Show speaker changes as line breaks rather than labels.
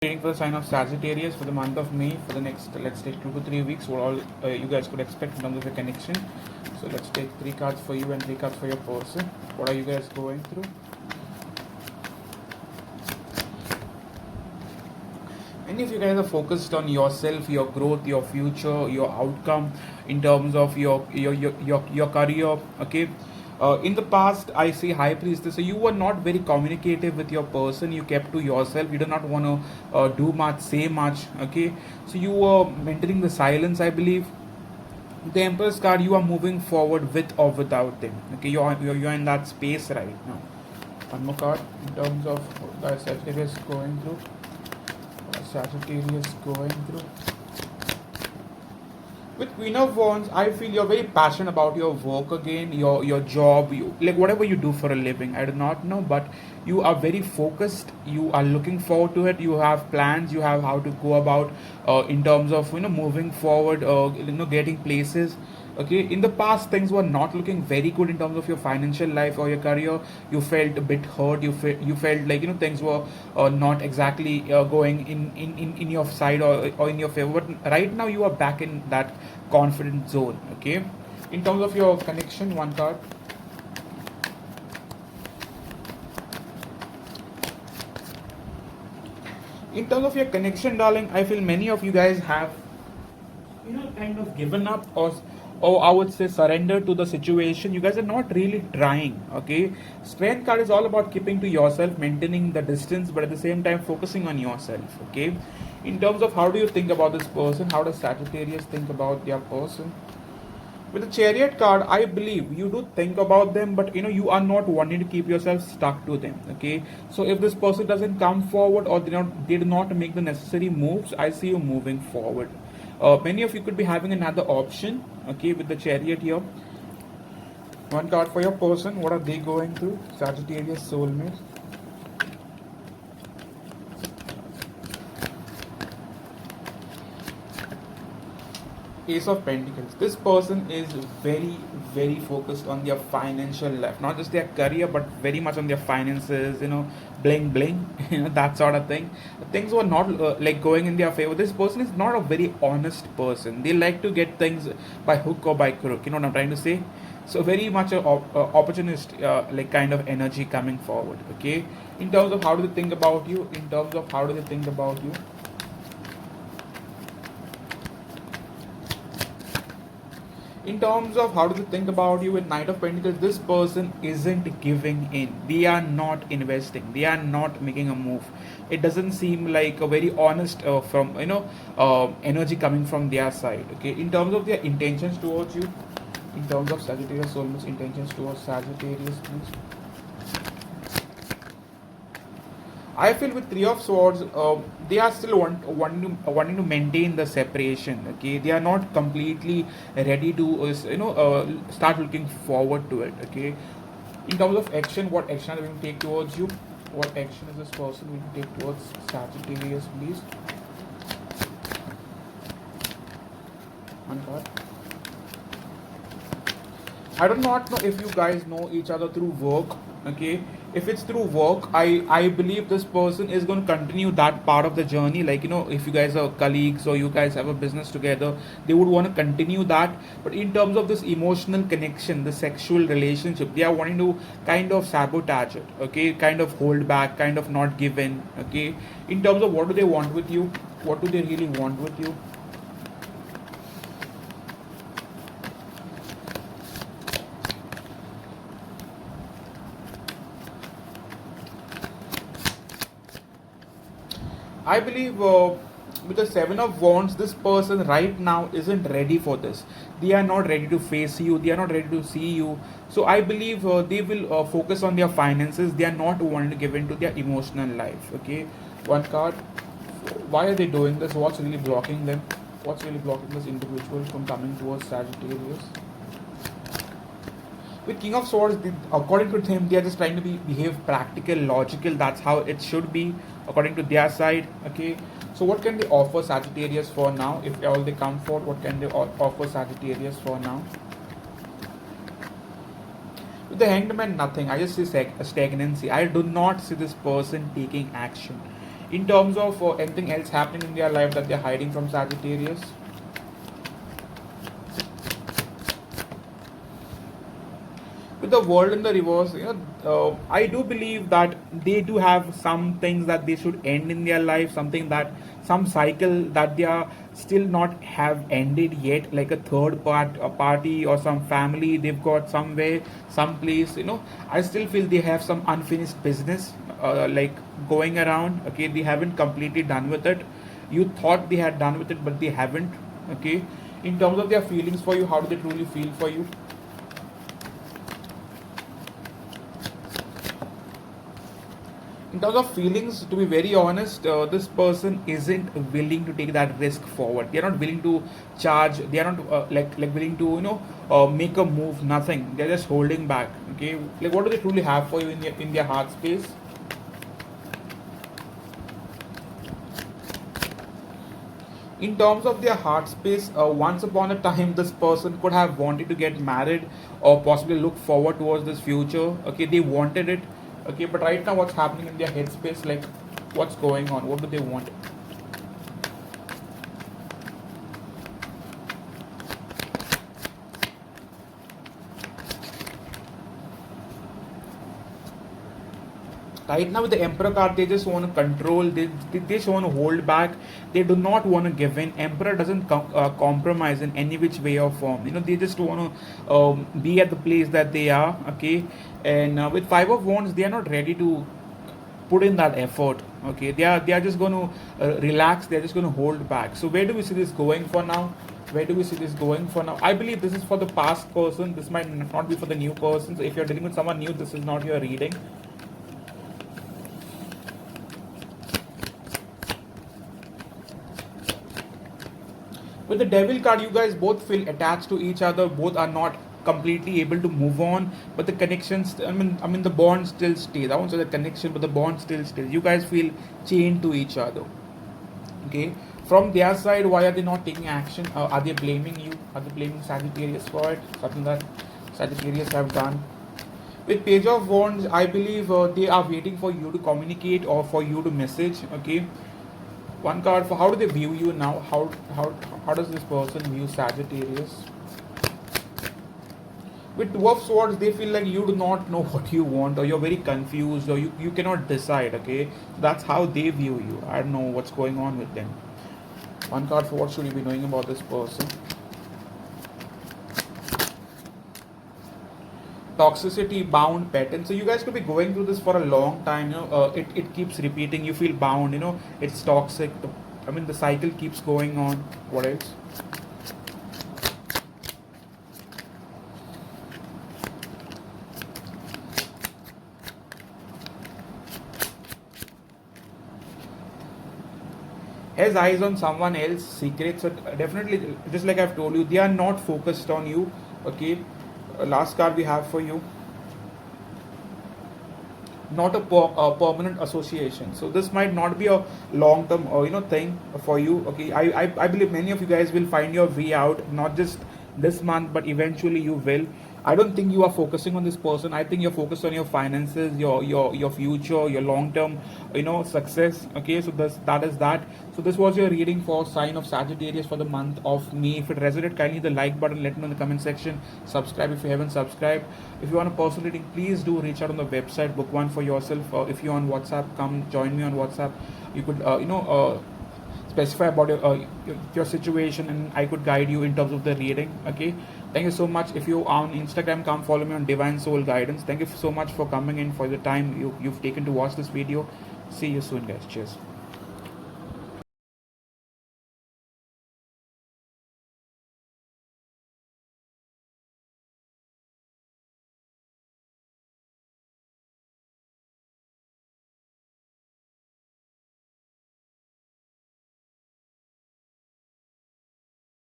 Reading for the sign of Sagittarius for the month of May for the next, let's take 2 to 3 weeks. What all you guys could expect in terms of your connection. So let's take 3 cards for you and 3 cards for your person. What are you guys going through? Many of you guys are focused on yourself, your growth, your future, your outcome in terms of your career. Okay. In the past, I see High Priestess. So you were not very communicative with your person. You kept to yourself. You do not want to do much, say much. Okay. So you were maintaining the silence, I believe. The Emperor's card, you are moving forward with or without them. Okay. You're in that space right now. One more card in terms of guys Sagittarius going through. Sagittarius going through. With Queen of Wands, I feel you're very passionate about your work again, your job, you like whatever you do for a living. I do not know, but you are very focused. You are looking forward to it. You have plans. You have how to go about in terms of moving forward. Getting places. Okay, in the past things were not looking very good in terms of your financial life or your career. You felt a bit hurt. You felt like things were not exactly going in your side or in your favor. But right now you are back in that confident zone. Okay, in terms of your connection, one card. In terms of your connection, darling, I feel many of you guys have kind of given up, or I would say surrender to the situation. You guys are not really trying. Okay, strength card is all about keeping to yourself, maintaining the distance, but at the same time focusing on yourself. Okay, in terms of how do you think about this person, how does Sagittarius think about their person? With the Chariot card, I believe you do think about them, but you are not wanting to keep yourself stuck to them. Okay, so if this person doesn't come forward or they do not make the necessary moves, I see you moving forward. Many of you could be having another option. Okay, with the Chariot here. One card for your person. What are they going through? Sagittarius soulmate. Ace of Pentacles. This person is very, very focused on their financial life, not just their career, but very much on their finances. Bling bling, that sort of thing. Things were not like going in their favor. This person is not a very honest person. They like to get things by hook or by crook. You know what I'm trying to say? So very much a opportunist like kind of energy coming forward. Okay. In terms of how do they think about you? In terms of how do they think about you? In terms of how do they think about you with Knight of Pentacles, this person isn't giving in. They are not investing. They are not making a move. It doesn't seem like a very honest from energy coming from their side. Okay, in terms of their intentions towards you, in terms of Sagittarius soulmate's intentions towards Sagittarius, please. I feel with Three of Swords, they are still wanting to maintain the separation. Okay, they are not completely ready to start looking forward to it. Okay, in terms of action, what action are they going to take towards you? What action is this person going to take towards Sagittarius, please? One card. I do not know if you guys know each other through work. Okay, if it's through work, I believe this person is going to continue that part of the journey. Like if you guys are colleagues or you guys have a business together, they would want to continue that. But in terms of this emotional connection, the sexual relationship, they are wanting to kind of sabotage it. Okay, kind of hold back, kind of not give in. Okay, in terms of what do they want with you, what do they really want with you? I believe with the Seven of Wands, this person right now isn't ready for this. They are not ready to face you. They are not ready to see you. So I believe they will focus on their finances. They are not wanting to give in to their emotional life. Okay, one card. Why are they doing this? What's really blocking them? What's really blocking this individual from coming towards Sagittarius? With King of Swords, according to them, they are just trying to behave practical, logical. That's how it should be, according to their side. Okay, so what can they offer Sagittarius for now? If all they come for, what can they offer Sagittarius for now? With the Hanged Man, nothing. I just see stagnancy. I do not see this person taking action. In terms of anything else happening in their life that they're hiding from Sagittarius. With the world in the reverse, I do believe that they do have some things that they should end in their life, something that some cycle that they are still not have ended yet, like a a party or some family they've got somewhere, some place. I still feel they have some unfinished business, like going around. Okay, they haven't completely done with it. You thought they had done with it, but they haven't. Okay, in terms of their feelings for you, how do they truly feel for you? In terms of feelings, to be very honest, this person isn't willing to take that risk forward. They're not willing to charge. They are not like willing to make a move. Nothing. They're just holding back. Okay, like what do they truly have for you in their heart space? In terms of their heart space, once upon a time, this person could have wanted to get married or possibly look forward towards this future. Okay, they wanted it. Okay, but right now, what's happening in their headspace? Like, what's going on? What do they want? Right now with the Emperor card, they just want to control. They just want to hold back. They do not want to give in. Emperor doesn't compromise in any which way or form. They just want to be at the place that they are. Okay, and with Five of Wands, they are not ready to put in that effort. Okay, they are just going to relax. They're just going to hold back. So where do we see this going for now? Where do we see this going for now? I believe this is for the past person. This might not be for the new person. So if you're dealing with someone new, this is not your reading. With the Devil card, you guys both feel attached to each other. Both are not completely able to move on, but the connections. I mean, the bond still stays. I won't say the connection, but the bond still stays. You guys feel chained to each other. Okay. From their side, why are they not taking action? Are they blaming you? Are they blaming Sagittarius for it? Something that Sagittarius have done. With Page of Wands, I believe they are waiting for you to communicate or for you to message. Okay, one card for how do they view you now? How does this person view Sagittarius? With Two of Swords, they feel like you do not know what you want, or you're very confused, or you cannot decide. Okay, that's how they view you. I don't know what's going on with them. One card for what should you be knowing about this person? Toxicity, bound pattern. So you guys could be going through this for a long time. It keeps repeating. You feel bound. It's toxic. I mean, the cycle keeps going on. What else? Has eyes on someone else secrets. So definitely, just like I've told you, they are not focused on you. Okay, last card we have for you, not a permanent association. So this might not be a long term thing for you. Okay, I believe many of you guys will find your way out, not just this month, but eventually you will. I don't think you are focusing on this person. I think you're focused on your finances, your future, your long term, success. Okay, so that is that. So this was your reading for sign of Sagittarius for the month of May. If it resonated, kindly the like button. Let me know in the comment section. Subscribe if you haven't subscribed. If you want a personal reading, please do reach out on the website. Book one for yourself. If you're on WhatsApp, come join me on WhatsApp. You could specify about your situation, and I could guide you in terms of the reading. Okay, thank you so much. If you are on Instagram, come follow me on Divine Soul Guidance. Thank you so much for coming in, for the time you've taken to watch this video. See you soon, guys. Cheers.